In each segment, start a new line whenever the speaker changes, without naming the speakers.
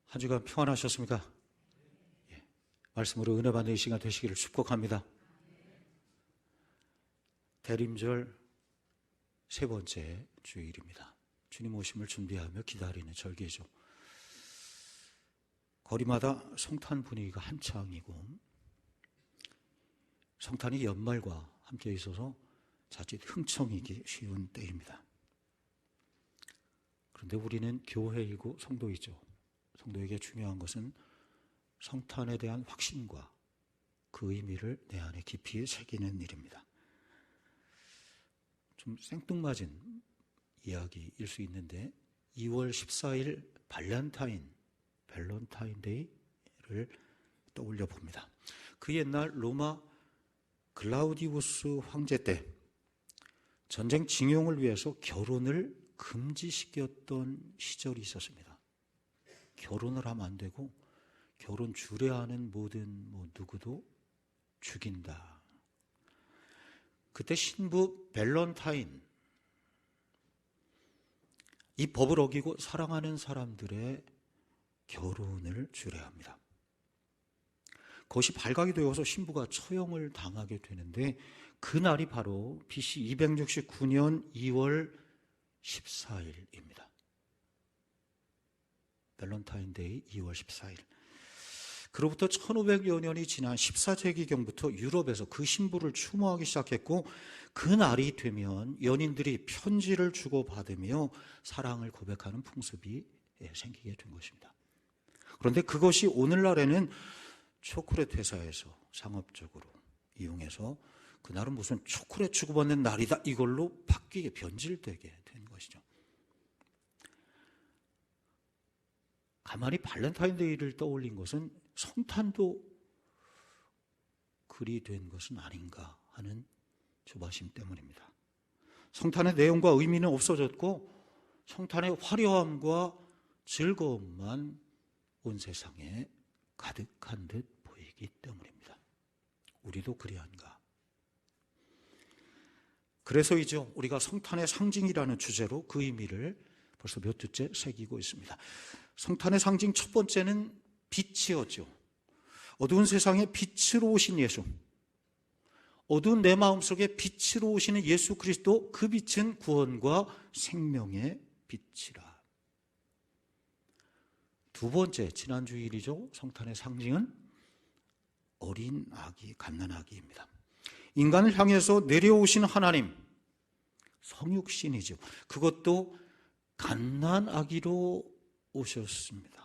한 주간 평안하셨습니까? 예. 말씀으로 은혜 받는 이 시간 되시기를 축복합니다. 대림절 세 번째 주일입니다. 주님 오심을 준비하며 기다리는 절기죠. 거리마다 성탄 분위기가 한창이고 성탄이 연말과 함께 있어서 자칫 흥청이기 쉬운 때입니다. 그런데 우리는 교회이고 성도이죠. 성도에게 중요한 것은 성탄에 대한 확신과 그 의미를 내 안에 깊이 새기는 일입니다. 좀 생뚱맞은 이야기일 수 있는데 2월 14일 밸런타인데이를 떠올려 봅니다. 그 옛날 로마 글라우디우스 황제 때 전쟁 징용을 위해서 결혼을 금지시켰던 시절이 있었습니다. 결혼을 하면 안 되고 결혼 주례하는 모든 누구도 죽인다. 그때 신부 밸런타인, 이 법을 어기고 사랑하는 사람들의 결혼을 주례합니다. 그것이 발각이 되어서 신부가 처형을 당하게 되는데 그날이 바로 BC 269년 2월 14일입니다. 밸런타인데이 2월 14일. 그로부터 1500여 년이 지난 14세기경부터 유럽에서 그 신부를 추모하기 시작했고 그날이 되면 연인들이 편지를 주고받으며 사랑을 고백하는 풍습이 생기게 된 것입니다. 그런데 그것이 오늘날에는 초콜릿 회사에서 상업적으로 이용해서 그날은 무슨 초콜릿 주고받는 날이다 이걸로 바뀌게 변질되게 된 것이죠. 가만히 발렌타인데이를 떠올린 것은 성탄도 그리 된 것은 아닌가 하는 조바심 때문입니다. 성탄의 내용과 의미는 없어졌고 성탄의 화려함과 즐거움만 온 세상에 가득한 듯 보이기 때문입니다. 우리도 그리한가? 그래서이죠. 우리가 성탄의 상징이라는 주제로 그 의미를 벌써 몇 주째 새기고 있습니다. 성탄의 상징 첫 번째는 빛이었죠. 어두운 세상에 빛으로 오신 예수, 어두운 내 마음속에 빛으로 오시는 예수 그리스도, 그 빛은 구원과 생명의 빛이라. 두 번째, 지난주일이죠. 성탄의 상징은 어린 아기, 갓난아기입니다. 인간을 향해서 내려오신 하나님, 성육신이죠. 그것도 갓난아기로 오셨습니다.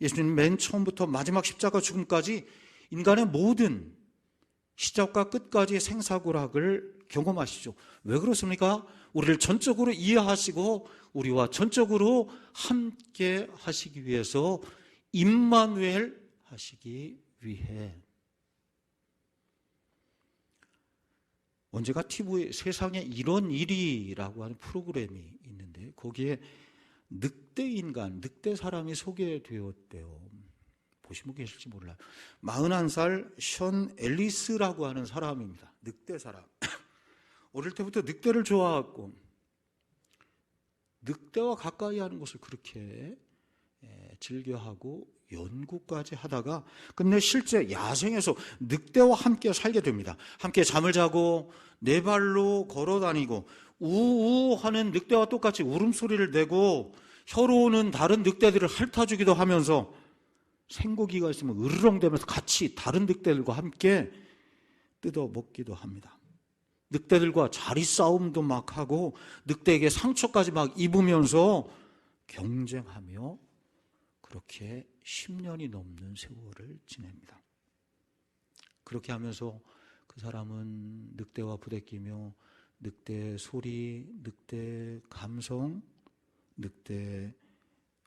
예수님은 맨 처음부터 마지막 십자가 죽음까지 인간의 모든 시작과 끝까지의 생사고락을 경험하시죠. 왜 그렇습니까? 우리를 전적으로 이해하시고 우리와 전적으로 함께 하시기 위해서, 임마누엘 하시기 위해. 언제가 TV에 세상에 이런 일이라고 하는 프로그램이 있는데 거기에 늑대인간, 늑대 사람이 소개되었대요. 보시면 계실지 몰라요. 41살 션 앨리스라고 하는 사람입니다. 늑대 사람. 어릴 때부터 늑대를 좋아하고 늑대와 가까이 하는 것을 그렇게 즐겨하고 연구까지 하다가 끝내 실제 야생에서 늑대와 함께 살게 됩니다. 함께 잠을 자고 네 발로 걸어 다니고 우우 하는 늑대와 똑같이 울음소리를 내고 혀로는 다른 늑대들을 핥아주기도 하면서 생고기가 있으면 으르렁대면서 같이 다른 늑대들과 함께 뜯어 먹기도 합니다. 늑대들과 자리 싸움도 막 하고 늑대에게 상처까지 막 입으면서 경쟁하며 그렇게 10년이 넘는 세월을 지냅니다. 그렇게 하면서 그 사람은 늑대와 부대끼며 늑대 소리, 늑대 감성, 늑대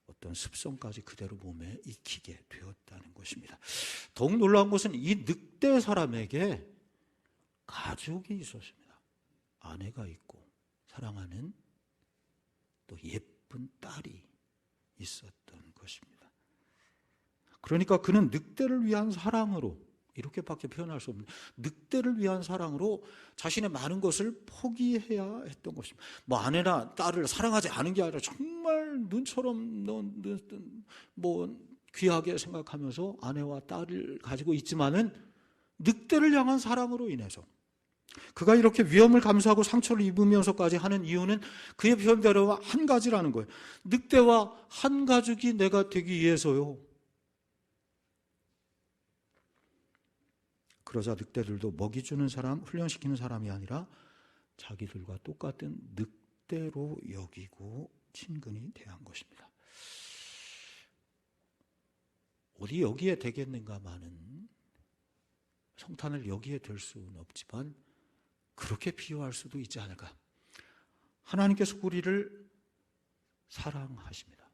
어떤 습성까지 그대로 몸에 익히게 되었다는 것입니다. 더욱 놀라운 것은 이 늑대 사람에게 가족이 있었습니다. 아내가 있고 사랑하는 또 예쁜 딸이 있었던 것입니다. 그러니까 그는 늑대를 위한 사랑으로 이렇게밖에 표현할 수 없는 늑대를 위한 사랑으로 자신의 많은 것을 포기해야 했던 것입니다. 뭐 아내나 딸을 사랑하지 않은 게 아니라 정말 눈처럼 뭐 귀하게 생각하면서 아내와 딸을 가지고 있지만은 늑대를 향한 사랑으로 인해서 그가 이렇게 위험을 감수하고 상처를 입으면서까지 하는 이유는 그의 표현대로 한 가지라는 거예요. 늑대와 한 가족이 내가 되기 위해서요. 그러자 늑대들도 먹이 주는 사람, 훈련시키는 사람이 아니라 자기들과 똑같은 늑대로 여기고 친근히 대한 것입니다. 어디 여기에 되겠는가마는 성탄을 여기에 될 수는 없지만 그렇게 비유할 수도 있지 않을까. 하나님께서 우리를 사랑하십니다.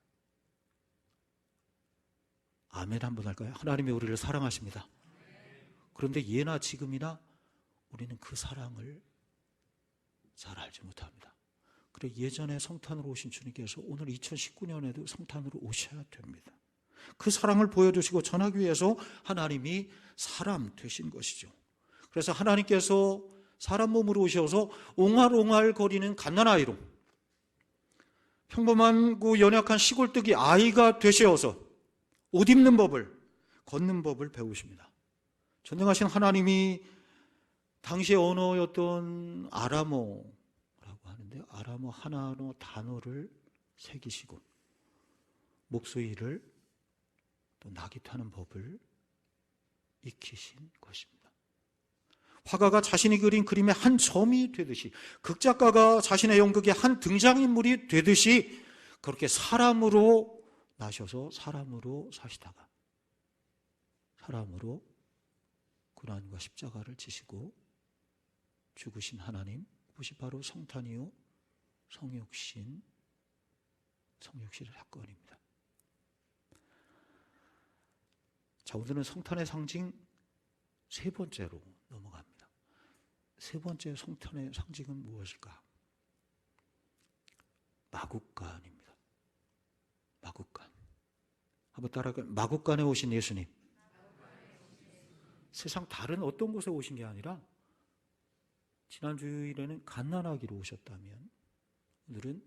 아멘 한번 할까요? 하나님이 우리를 사랑하십니다. 그런데 예나 지금이나 우리는 그 사랑을 잘 알지 못합니다. 그래 예전에 성탄으로 오신 주님께서 오늘 2019년에도 성탄으로 오셔야 됩니다. 그 사랑을 보여주시고 전하기 위해서 하나님이 사람 되신 것이죠. 그래서 하나님께서 사람 몸으로 오셔서 옹알옹알 거리는 갓난아이로 평범하고 연약한 시골뜨기 아이가 되셔서 옷 입는 법을, 걷는 법을 배우십니다. 전능하신 하나님이 당시의 언어였던 아람어라고 하는데 아람어 하나로 단어를 새기시고 목소리를 또 낙이 타는 법을 익히신 것입니다. 화가가 자신이 그린 그림의 한 점이 되듯이 극작가가 자신의 연극의 한 등장인물이 되듯이 그렇게 사람으로 나셔서 사람으로 사시다가 사람으로 고난과 십자가를 지시고 죽으신 하나님, 그것이 바로 성탄이요 성육신의 사건입니다. 자, 오늘은 성탄의 상징 세 번째로 넘어갑니다. 세 번째 성탄의 상징은 무엇일까? 마국간입니다. 마국간. 한번 따라할까요? 마국간에 오신 예수님. 세상 다른 어떤 곳에 오신 게 아니라 지난 주일에는 갓난아기로 오셨다면 오늘은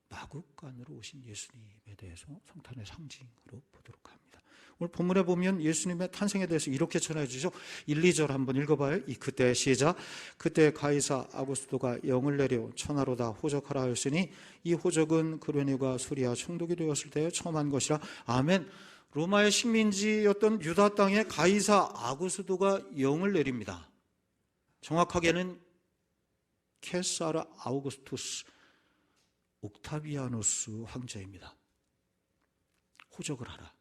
마국간으로 오신 예수님에 대해서 성탄의 상징으로 보도록 합니다. 오늘 본문에 보면 예수님의 탄생에 대해서 이렇게 전해 주시죠. 1, 2절 한번 읽어봐요. 그때 시작. 그때 가이사 아구스토가 영을 내려 천하로 다 호적하라 하였으니 이 호적은 그레네과 수리아 총독이 되었을 때 처음 한 것이라. 아멘. 로마의 식민지였던 유다 땅에 가이사 아구스토가 영을 내립니다. 정확하게는 케사르 아우구스투스 옥타비아누스 황제입니다. 호적을 하라.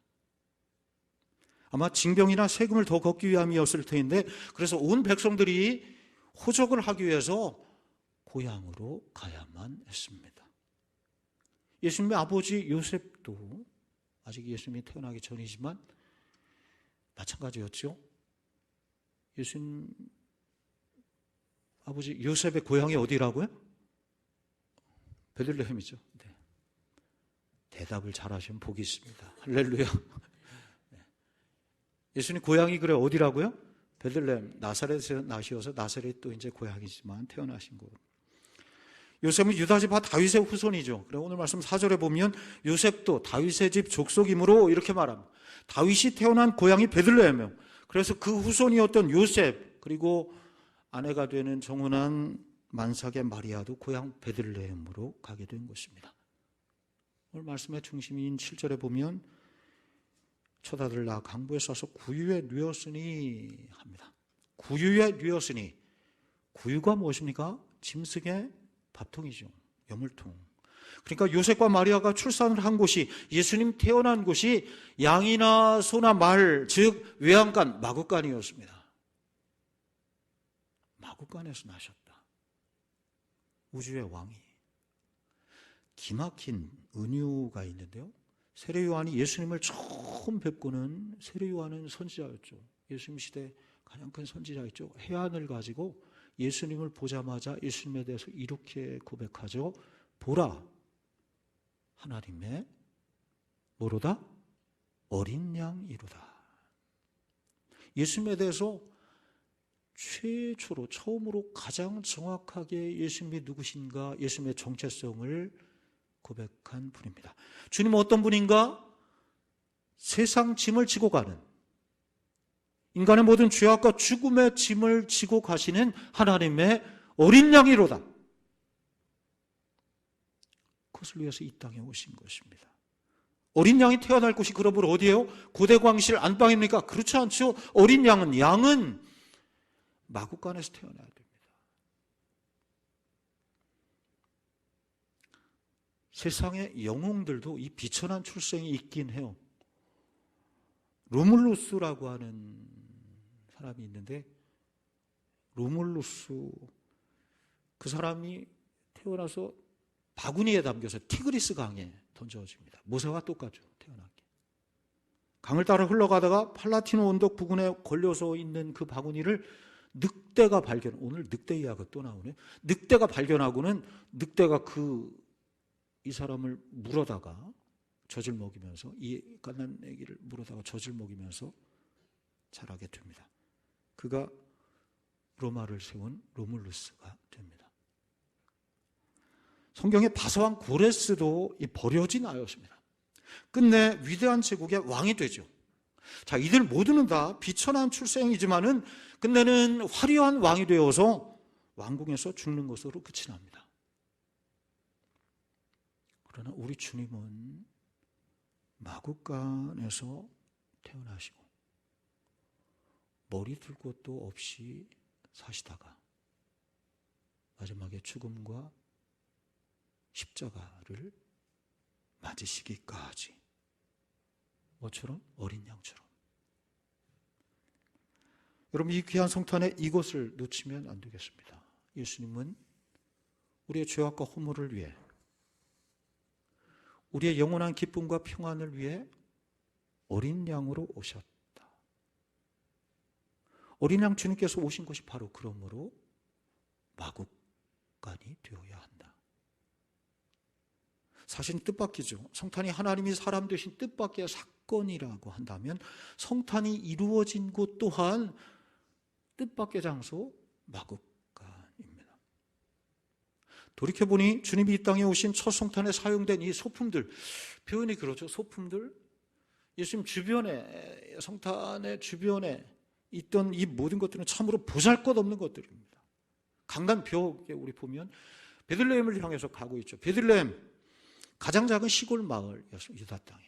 아마 징병이나 세금을 더 걷기 위함이었을 텐데 그래서 온 백성들이 호적을 하기 위해서 고향으로 가야만 했습니다. 예수님의 아버지 요셉도 아직 예수님이 태어나기 전이지만 마찬가지였죠. 예수님 아버지 요셉의 고향이 어디라고요? 베들레헴이죠. 네. 대답을 잘하시면 복이 있습니다. 할렐루야. 네. 예수님 고향이 그래 어디라고요? 베들레헴, 나사렛에서 나시어서 나사렛도 이제 고향이지만 태어나신 곳. 요셉은 유다지파 다윗의 후손이죠. 그래 오늘 말씀 4절에 보면 요셉도 다윗의 집 족속이므로 이렇게 말합니다. 다윗이 태어난 고향이 베들레헴이에요. 그래서 그 후손이었던 요셉 그리고 아내가 되는 정혼한 만삭의 마리아도 고향 베들레헴으로 가게 된 것입니다. 오늘 말씀의 중심인 7절에 보면 처다들 나 강부에 싸서 구유에 누웠으니 합니다. 구유에 누웠으니 구유가 무엇입니까? 짐승의 밥통이죠. 여물통. 그러니까 요셉과 마리아가 출산을 한 곳이 예수님 태어난 곳이 양이나 소나 말, 즉 외양간, 마국간이었습니다. 마국간에서 나셨다. 우주의 왕이. 기막힌 은유가 있는데요. 세례 요한이 예수님을 처음 뵙고는 세례 요한은 선지자였죠. 예수님 시대 가장 큰 선지자였죠. 해안을 가지고 예수님을 보자마자 예수님에 대해서 이렇게 고백하죠. 보라, 하나님의 뭐로다? 어린 양이로다. 예수님에 대해서 최초로 처음으로 가장 정확하게 예수님이 누구신가, 예수님의 정체성을 고백한 분입니다. 주님은 어떤 분인가? 세상 짐을 지고 가는, 인간의 모든 죄악과 죽음의 짐을 지고 가시는 하나님의 어린 양이로다. 그것을 위해서 이 땅에 오신 것입니다. 어린 양이 태어날 곳이 그러므로 어디예요? 고대광실 안방입니까? 그렇지 않죠. 어린 양은 마구간에서 태어나야 됩니다. 세상의 영웅들도 이 비천한 출생이 있긴 해요. 로물루스라고 하는 사람이 있는데, 로물루스, 그 사람이 태어나서 바구니에 담겨서 티그리스 강에 던져집니다. 모세와 똑같죠, 태어나기. 강을 따라 흘러가다가 팔라티노 언덕 부근에 걸려서 있는 그 바구니를 늑대가 발견, 오늘 늑대 이야기가 또 나오네. 늑대가 발견하고는 늑대가 이 사람을 물어다가 젖을 먹이면서, 이 갓난 아기를 물어다가 젖을 먹이면서 자라게 됩니다. 그가 로마를 세운 로물루스가 됩니다. 성경의 바사왕 고레스도 이 버려진 아이였습니다. 끝내 위대한 제국의 왕이 되죠. 자, 이들 모두는 다 비천한 출생이지만은 끝내는 화려한 왕이 되어서 왕궁에서 죽는 것으로 끝이 납니다. 그러나 우리 주님은 마구간에서 태어나시고 머리 둘 곳도 없이 사시다가 마지막에 죽음과 십자가를 맞으시기까지, 뭐처럼? 어린 양처럼. 여러분, 이 귀한 성탄에 이것을 놓치면 안 되겠습니다. 예수님은 우리의 죄악과 허물을 위해, 우리의 영원한 기쁨과 평안을 위해 어린 양으로 오셨다. 어린 양 주님께서 오신 것이 바로 그러므로 마구간이 되어야 한다. 사실은 뜻밖이죠. 성탄이 하나님이 사람 되신 뜻밖의 사건이라고 한다면 성탄이 이루어진 곳 또한 뜻밖의 장소, 마구간입니다. 돌이켜보니 주님이 이 땅에 오신 첫 성탄에 사용된 이 소품들, 표현이 그렇죠. 소품들, 예수님 주변에, 성탄의 주변에 있던 이 모든 것들은 참으로 보잘것없는 것들입니다. 강단벽에 우리 보면 베들레헴을 향해서 가고 있죠. 베들레헴, 가장 작은 시골 마을이었어요. 유다 땅에.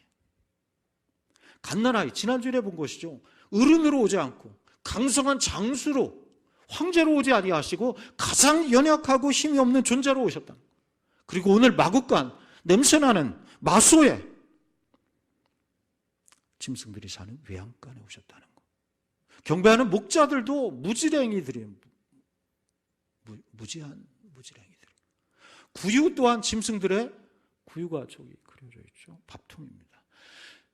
갓난아이, 지난주에 본 것이죠. 어른으로 오지 않고 강성한 장수로, 황제로 오지 아니하시고 가장 연약하고 힘이 없는 존재로 오셨다. 그리고 오늘 마구간, 냄새나는 마소에 짐승들이 사는 외양간에 오셨다는 것. 경배하는 목자들도 무지랭이들이에요. 무지한 무지랭이들. 구유 또한 짐승들의 구유가 저기 그려져 있죠. 밥통입니다.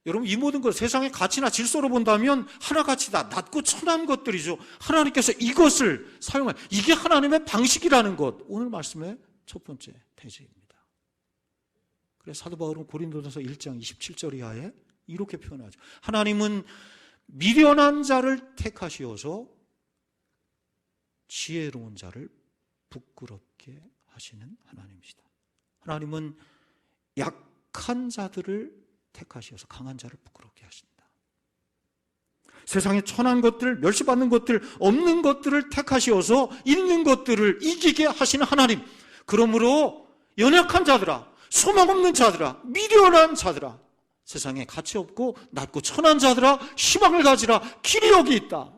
여러분, 이 모든 것, 세상의 가치나 질서로 본다면 하나같이 다 낮고 천한 것들이죠. 하나님께서 이것을 사용한, 이게 하나님의 방식이라는 것, 오늘 말씀의 첫 번째 태제입니다. 그래서 사도 바울은 고린도전서 1장 27절 이하에 이렇게 표현하죠. 하나님은 미련한 자를 택하시어서 지혜로운 자를 부끄럽게 하시는 하나님이시다. 하나님은 약한 자들을 택하셔서 강한 자를 부끄럽게 하신다. 세상에 천한 것들, 멸시받는 것들, 없는 것들을 택하셔서 있는 것들을 이기게 하시는 하나님. 그러므로 연약한 자들아, 소망 없는 자들아, 미련한 자들아, 세상에 가치 없고 낮고 천한 자들아, 희망을 가지라, 길이 여기 있다.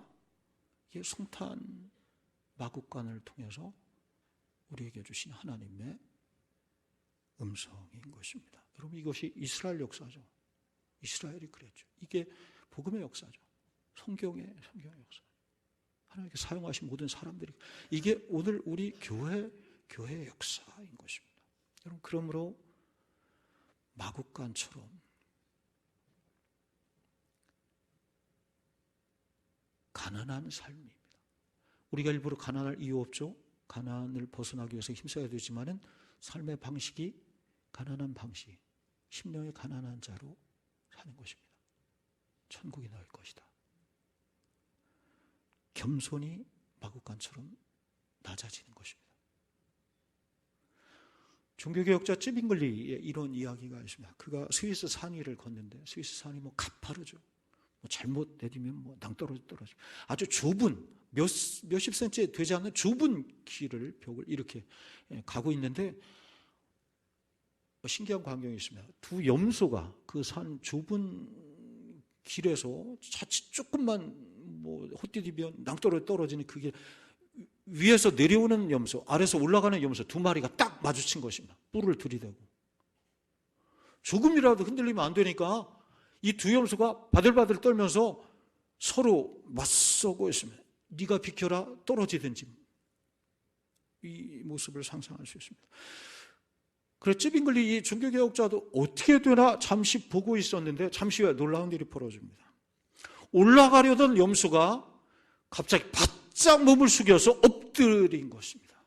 이게 성탄 마구간을 통해서 우리에게 주신 하나님의 음성인 것입니다. 여러분, 이것이 이스라엘 역사죠. 이스라엘이 그랬죠. 이게 복음의 역사죠. 성경의 역사. 하나님께 사용하신 모든 사람들이, 이게 오늘 우리 교회의 역사인 것입니다. 여러분, 그러므로 마구간처럼 가난한 삶입니다. 우리가 일부러 가난할 이유 없죠. 가난을 벗어나기 위해서 힘써야 되지만은 삶의 방식이 가난한 방식, 심령의 가난한 자로 사는 것입니다. 천국이 나을 것이다. 겸손히 마구간처럼 낮아지는 것입니다. 종교개혁자 쯔빙글리의 이런 이야기가 있습니다. 그가 스위스 산 위를 걷는데 스위스 산이 가파르죠. 잘못 내리면 낭떠러지고 아주 좁은 몇십 센치 되지 않는 좁은 길을 벽을 이렇게 가고 있는데 신기한 광경이 있습니다. 두 염소가 그 산 좁은 길에서 자칫 조금만 헛디디면 낭떠러지 떨어지는 그게 위에서 내려오는 염소, 아래에서 올라가는 염소 두 마리가 딱 마주친 것입니다. 뿔을 들이대고 조금이라도 흔들리면 안 되니까 이 두 염소가 바들바들 떨면서 서로 맞서고 있습니다. 네가 비켜라 떨어지든지. 이 모습을 상상할 수 있습니다. 그래서 쯔빙글리 이 종교개혁자도 어떻게 되나 잠시 보고 있었는데 잠시 후에 놀라운 일이 벌어집니다. 올라가려던 염소가 갑자기 바짝 몸을 숙여서 엎드린 것입니다.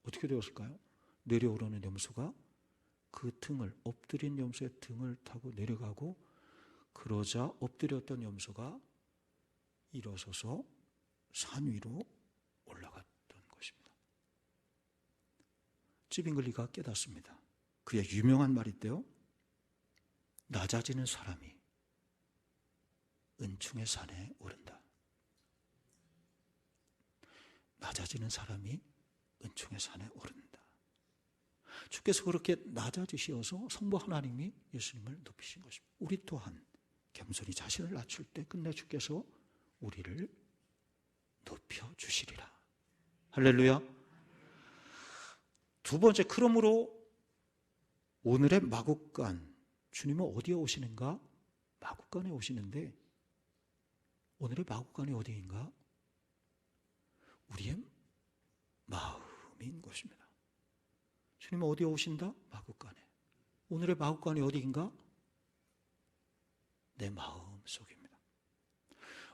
어떻게 되었을까요? 내려오려는 염소가 그 등을, 엎드린 염소의 등을 타고 내려가고, 그러자 엎드렸던 염소가 일어서서 산 위로 올라갔던 것입니다. 쯔빙글리가 깨닫습니다. 그의 유명한 말이 있대요. 낮아지는 사람이 은총의 산에 오른다. 낮아지는 사람이 은총의 산에 오른다. 주께서 그렇게 낮아지시어서 성부 하나님이 예수님을 높이신 것입니다. 우리 또한 겸손히 자신을 낮출 때 끝내 주께서 우리를 높여주시리라. 할렐루야. 두 번째, 그러므로 오늘의 마국간, 주님은 어디에 오시는가? 마국간에 오시는데 오늘의 마국간이 어디인가? 우리의 마음인 것입니다. 주님은 어디에 오신다? 마국간에. 오늘의 마국간이 어디인가? 내 마음 속입니다.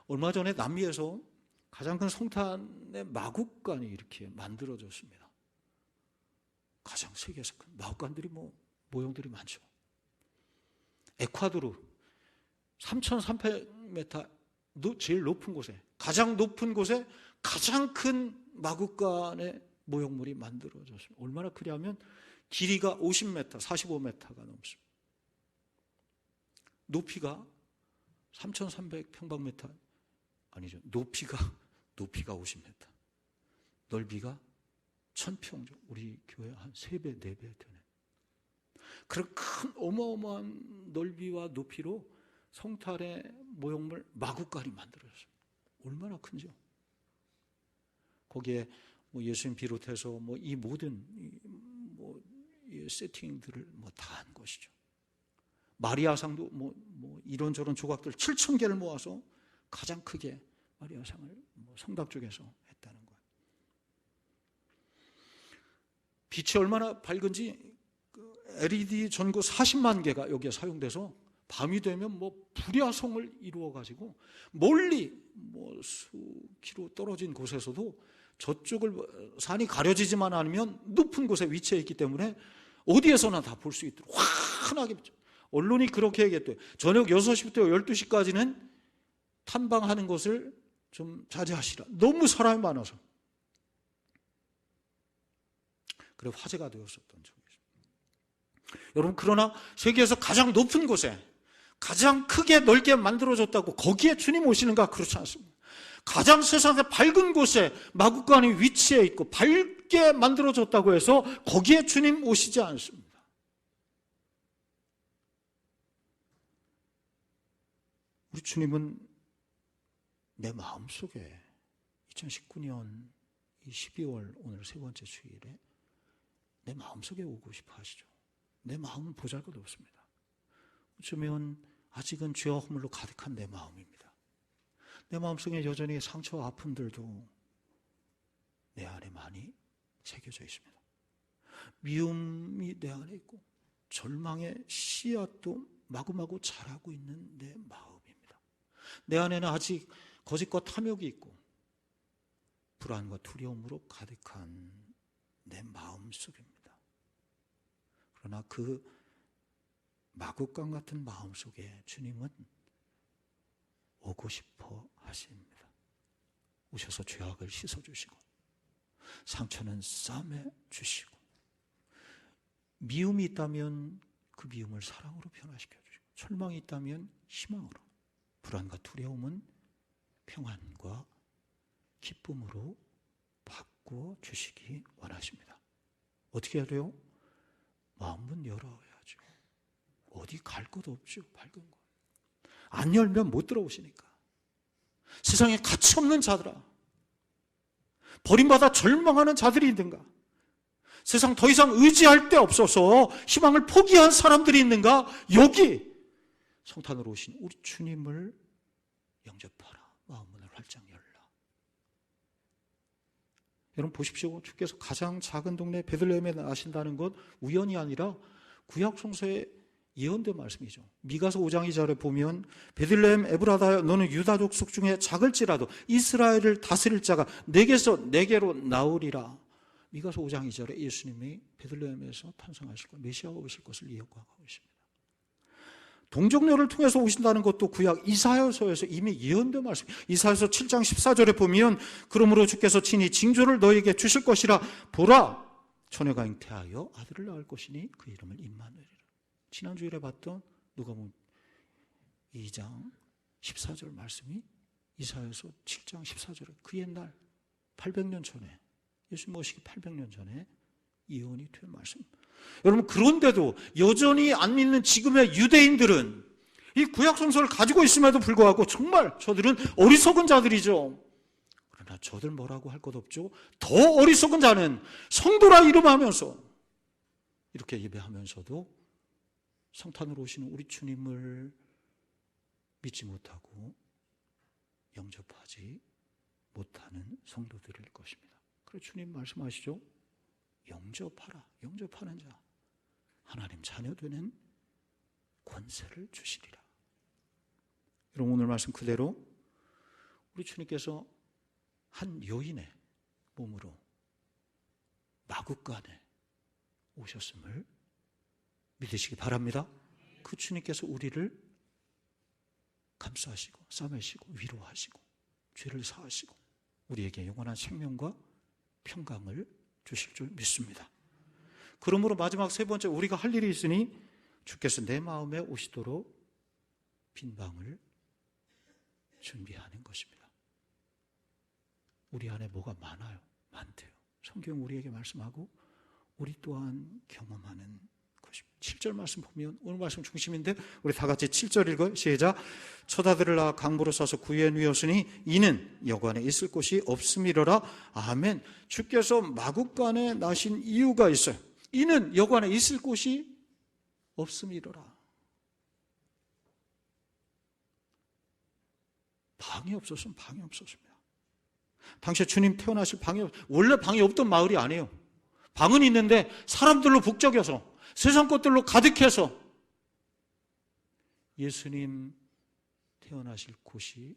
얼마 전에 남미에서 가장 큰 성탄의 마국간이 이렇게 만들어졌습니다. 가장 세계에서 큰 마국간들이 모형들이 많죠. 에콰도르 3,300m 제일 높은 곳에, 가장 높은 곳에 가장 큰 마국간의 모형물이 만들어졌습니다. 얼마나 크냐면 길이가 50m, 45m가 넘습니다. 높이가 3,300평방미터 아니죠. 높이가 50m. 넓이가 1,000평 정도. 우리 교회 한 3배, 4배 되네. 그런 큰 어마어마한 넓이와 높이로 성탄의 모형물 마국간이 만들어졌습니다. 얼마나 큰지요. 거기에 예수님 비롯해서 이 모든 이 세팅들을 다 한 것이죠. 마리아상도 이런저런 조각들 7,000개를 모아서 가장 크게 마리아상을 성당 쪽에서 했다는 거예요. 빛이 얼마나 밝은지 LED 전구 40만 개가 여기에 사용돼서 밤이 되면 불야성을 이루어 가지고 멀리 수키로 떨어진 곳에서도 저쪽을 산이 가려지지만 않으면 높은 곳에 위치해 있기 때문에 어디에서나 다 볼 수 있도록 환하게. 언론이 그렇게 얘기했대요. 저녁 6시부터 12시까지는 탐방하는 것을 좀 자제하시라. 너무 사람이 많아서. 그래 화제가 되었었던 적이 있습니다. 여러분, 그러나 세계에서 가장 높은 곳에 가장 크게 넓게 만들어졌다고 거기에 주님 오시는가? 그렇지 않습니다. 가장 세상에 밝은 곳에 마국간이 위치해 있고 밝게 만들어졌다고 해서 거기에 주님 오시지 않습니다. 우리 주님은 내 마음속에 2019년 12월 오늘 세 번째 주일에 내 마음속에 오고 싶어 하시죠. 내 마음은 보잘것없습니다. 어쩌면 아직은 죄와 허물로 가득한 내 마음입니다. 내 마음속에 여전히 상처와 아픔들도 내 안에 많이 새겨져 있습니다. 미움이 내 안에 있고 절망의 씨앗도 마구마구 자라고 있는 내 마음입니다. 내 안에는 아직 거짓과 탐욕이 있고 불안과 두려움으로 가득한 내 마음 속입니다. 그러나 그 마국간 같은 마음 속에 주님은 오고 싶어 하십니다. 오셔서 죄악을 씻어주시고 상처는 싸매 주시고 미움이 있다면 그 미움을 사랑으로 변화시켜 주시고 절망이 있다면 희망으로, 불안과 두려움은 평안과 기쁨으로 바꿔 주시기 원하십니다. 어떻게 해야 돼요? 마음문 열어야죠. 어디 갈 것도 없죠. 밝은 거. 안 열면 못 들어오시니까. 세상에 가치 없는 자들아, 버림받아 절망하는 자들이 있는가? 세상 더 이상 의지할 데 없어서 희망을 포기한 사람들이 있는가? 여기 성탄으로 오신 우리 주님을 영접하라. 마음문을 활짝 열라. 여러분 보십시오. 주께서 가장 작은 동네 베들레헴에 나신다는 것 우연이 아니라 구약 성서에 예언된 말씀이죠. 미가서 5장 2절에 보면 베들레헴 에브라다여 너는 유다 족속 중에 작을지라도 이스라엘을 다스릴 자가 내게서 내게로 나오리라. 미가서 5장 2절에 예수님이 베들레헴에서 탄생하실 것, 메시아가 오실 것을 예언하고 있습니다. 동정녀를 통해서 오신다는 것도 구약 이사야서에서 이미 예언된 말씀. 이사야서 7장 14절에 보면 그러므로 주께서 친히 징조를 너에게 주실 것이라. 보라, 처녀가 잉태하여 아들을 낳을 것이니 그 이름을 임마누엘이라. 지난주일에 봤던 누가복음 2장 14절 말씀이 이사야서 7장 14절에 그 옛날 800년 전에, 예수 모시기 800년 전에 예언이 된 말씀. 여러분, 그런데도 여전히 안 믿는 지금의 유대인들은 이 구약 성서를 가지고 있음에도 불구하고 정말 저들은 어리석은 자들이죠. 그러나 저들 뭐라고 할 것 없죠. 더 어리석은 자는 성도라 이름하면서 이렇게 예배하면서도 성탄으로 오시는 우리 주님을 믿지 못하고 영접하지 못하는 성도들일 것입니다. 그래서 주님 말씀하시죠. 영접하라. 영접하는 자 하나님 자녀 되는 권세를 주시리라. 여러분, 오늘 말씀 그대로 우리 주님께서 한 여인의 몸으로 마구간에 오셨음을 믿으시기 바랍니다. 그 주님께서 우리를 감싸시고 싸매시고 위로하시고 죄를 사하시고 우리에게 영원한 생명과 평강을 주실 줄 믿습니다. 그러므로 마지막 세 번째 우리가 할 일이 있으니 주께서 내 마음에 오시도록 빈 방을 준비하는 것입니다. 우리 안에 뭐가 많아요. 많대요. 성경 우리에게 말씀하고 우리 또한 경험하는 것입니다. 7절 말씀 보면 오늘 말씀 중심인데 우리 다 같이 7절 읽어요. 시작. 처자들을 강보로 싸서 구해 누였으니 이는 여관에 있을 곳이 없음이로라. 아멘. 주께서 마구간에 나신 이유가 있어요. 이는 여관에 있을 곳이 없음이로라. 방이 없었으면 방이 없었습니다. 당시에 주님 태어나실 원래 방이 없던 마을이 아니에요. 방은 있는데 사람들로 북적여서 세상 것들로 가득해서 예수님 태어나실 곳이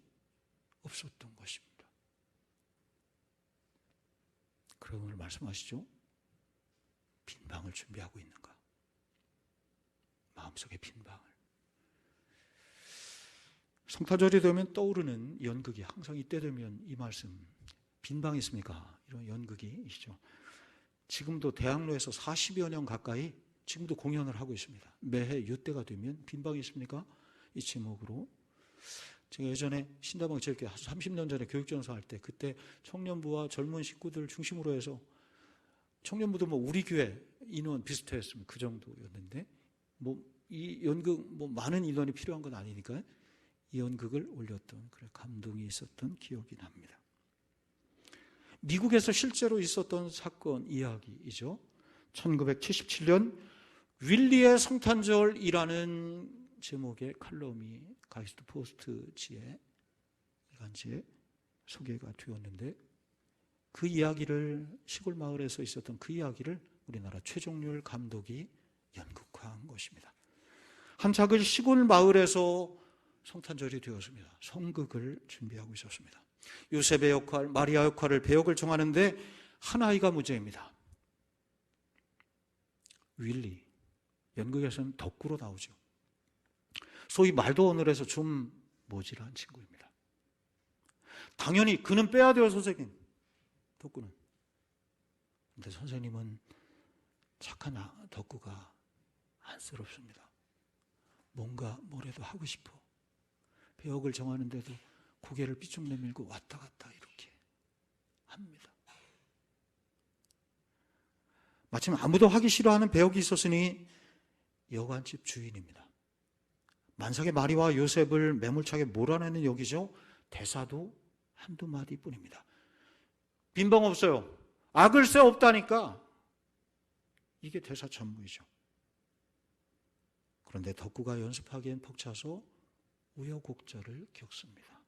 없었던 것입니다. 그러고 오늘 말씀하시죠. 빈 방을 준비하고 있는가? 마음속에 빈 방을. 성탄절이 되면 떠오르는 연극이 항상 이때 되면 이 말씀, 빈 방 있습니까? 이런 연극이 있죠. 지금도 대학로에서 40여 년 가까이 지금도 공연을 하고 있습니다. 매해 이때가 되면 빈 방이 있습니까? 이 제목으로. 제가 예전에 신다방체육회 30년 전에 교육전사 할 때 그때 청년부와 젊은 식구들 중심으로 해서 청년부도 우리 교회 인원 비슷했으면 그 정도였는데 이 연극 많은 인원이 필요한 건 아니니까 이 연극을 올렸던 그런 감동이 있었던 기억이 납니다. 미국에서 실제로 있었던 사건 이야기이죠. 1977년 윌리의 성탄절이라는 제목의 칼럼이 가이스트 포스트지에 일간지에 소개가 되었는데 그 이야기를 시골 마을에서 있었던 그 이야기를 우리나라 최종률 감독이 연극화한 것입니다. 한 작은 시골 마을에서 성탄절이 되었습니다. 성극을 준비하고 있었습니다. 요셉의 역할, 마리아 역할을 배역을 정하는데 한 아이가 문제입니다. 윌리, 연극에서는 덕구로 나오죠. 소위 말도 언어에서 좀 모질한 친구입니다. 당연히 그는 빼야 돼요, 선생님. 덕구는. 근데 선생님은 착한 덕구가 안쓰럽습니다. 뭔가 뭐라도 하고 싶어. 배역을 정하는데도 고개를 삐쭉 내밀고 왔다 갔다 이렇게 합니다. 마침 아무도 하기 싫어하는 배역이 있었으니 여관집 주인입니다. 만삭의 마리와 요셉을 매몰차게 몰아내는 역이죠. 대사도 한두 마디뿐입니다. 빈방 없어요. 악을새 없다니까. 이게 대사 전부이죠. 그런데 덕구가 연습하기엔 벅차서 우여곡절을 겪습니다.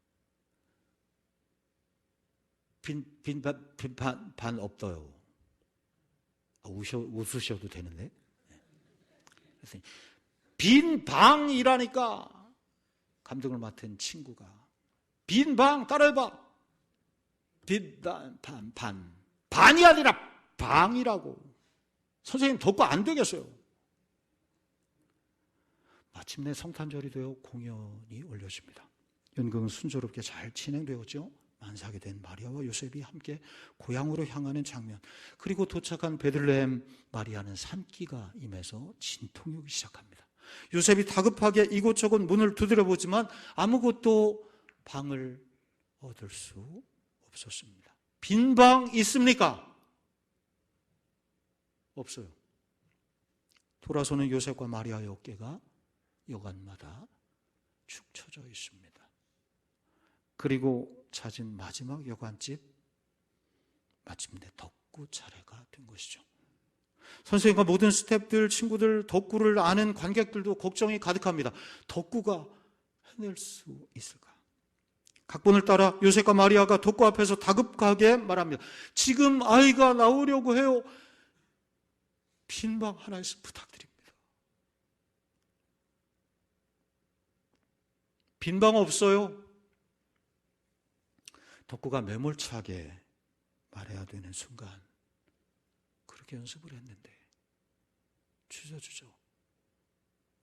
반 없어요. 웃으셔도 되는데. 빈 방이라니까. 감독을 맡은 친구가 빈 방 따라해봐. 빈 반 반이 아니라 방이라고. 선생님 덕구 안 되겠어요. 마침내 성탄절이 되어 공연이 올려집니다. 연극은 순조롭게 잘 진행되었죠. 만삭이 된 마리아와 요셉이 함께 고향으로 향하는 장면, 그리고 도착한 베들레헴 마리아는 산기가 임해서 진통이 오기 시작합니다. 요셉이 다급하게 이곳저곳 문을 두드려보지만 아무것도 방을 얻을 수 없었습니다. 빈 방 있습니까? 없어요. 돌아서는 요셉과 마리아의 어깨가 여관마다 축 처져 있습니다. 그리고 찾은 마지막 여관집, 마침내 덕구 차례가 된 것이죠. 선생님과 모든 스태프들, 친구들, 덕구를 아는 관객들도 걱정이 가득합니다. 덕구가 해낼 수 있을까? 각본을 따라 요셉과 마리아가 덕구 앞에서 다급하게 말합니다. 지금 아이가 나오려고 해요. 빈방 하나 있으면 부탁드립니다. 빈방 없어요. 덕구가 매몰차게 말해야 되는 순간 그렇게 연습을 했는데 주저주저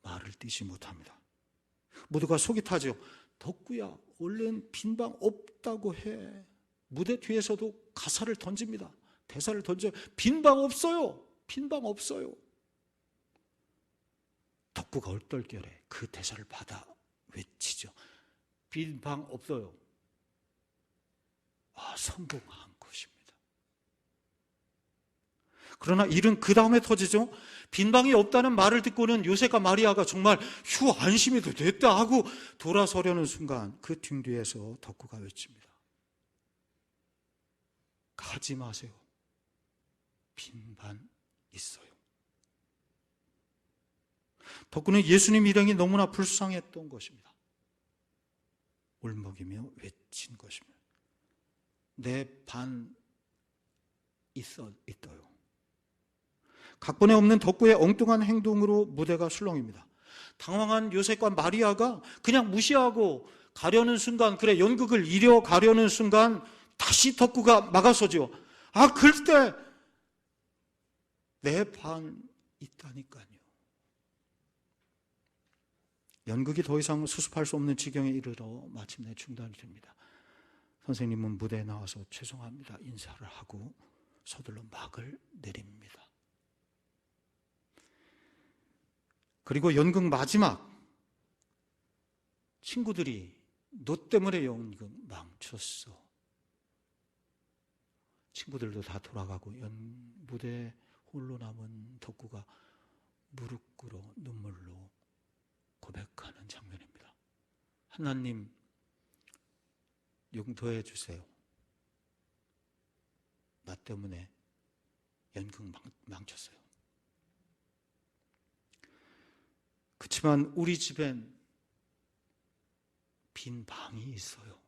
말을 띠지 못합니다. 모두가 속이 타죠. 덕구야, 얼른 빈방 없다고 해. 무대 뒤에서도 가사를 던집니다. 대사를 던져요. 빈방 없어요. 빈방 없어요. 덕구가 얼떨결에 그 대사를 받아 외치죠. 빈방 없어요. 성공한 것입니다. 그러나 일은 그 다음에 터지죠. 빈방이 없다는 말을 듣고는 요셉과 마리아가 정말 휴, 안심이 됐다 하고 돌아서려는 순간 그 등 뒤에서 덕구가 외칩니다. 가지 마세요. 빈방 있어요. 덕구는 예수님 일행이 너무나 불쌍했던 것입니다. 울먹이며 외친 것입니다. 내 반 있어요. 각본에 없는 덕구의 엉뚱한 행동으로 무대가 술렁입니다. 당황한 요셉과 마리아가 그냥 무시하고 가려는 순간, 그래 연극을 이뤄가려는 순간 다시 덕구가 막아서죠. 글때 내 반 있다니까요. 연극이 더 이상 수습할 수 없는 지경에 이르러 마침내 중단이 됩니다. 선생님은 무대에 나와서 죄송합니다 인사를 하고 서둘러 막을 내립니다. 그리고 연극 마지막, 친구들이 너 때문에 연극 망쳤어. 친구들도 다 돌아가고 무대에 홀로 남은 덕구가 무릎 꿇어 눈물로 고백하는 장면입니다. 하나님, 용서해 주세요. 나 때문에 연극 망쳤어요. 그렇지만 우리 집엔 빈 방이 있어요.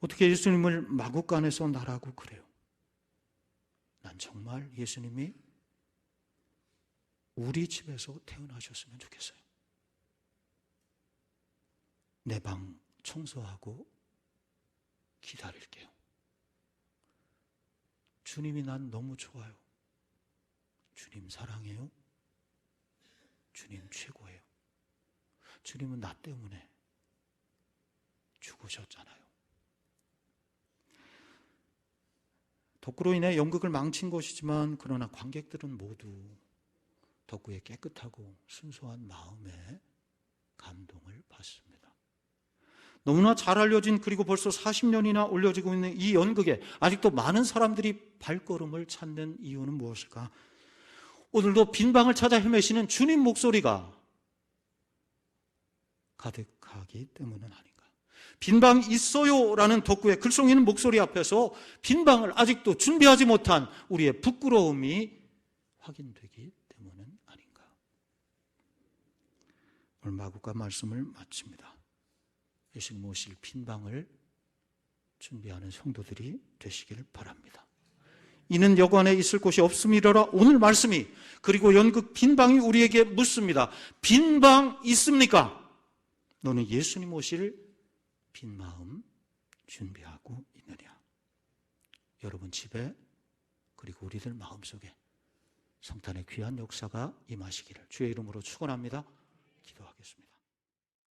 어떻게 예수님을 마구간에서 나라고 그래요? 난 정말 예수님이 우리 집에서 태어나셨으면 좋겠어요. 내 방 청소하고 기다릴게요. 주님이 난 너무 좋아요. 주님 사랑해요. 주님 최고예요. 주님은 나 때문에 죽으셨잖아요. 덕구로 인해 연극을 망친 것이지만 그러나 관객들은 모두 덕구의 깨끗하고 순수한 마음에 감동을 받습니다. 너무나 잘 알려진, 그리고 벌써 40년이나 올려지고 있는 이 연극에 아직도 많은 사람들이 발걸음을 찾는 이유는 무엇일까? 오늘도 빈 방을 찾아 헤매시는 주님 목소리가 가득하기 때문은 아닌가. 빈방 있어요 라는 덕구의 글썽이는 목소리 앞에서 빈 방을 아직도 준비하지 못한 우리의 부끄러움이 확인되기 때문은 아닌가. 오늘 마구가 말씀을 마칩니다. 예식 모실 빈 방을 준비하는 성도들이 되시길 바랍니다. 이는 여관에 있을 곳이 없음이로라. 오늘 말씀이, 그리고 연극 빈 방이 우리에게 묻습니다. 빈 방 있습니까? 너는 예수님 오실 빈 마음 준비하고 있느냐? 여러분 집에, 그리고 우리들 마음속에 성탄의 귀한 역사가 임하시기를 주의 이름으로 축원합니다. 기도하겠습니다.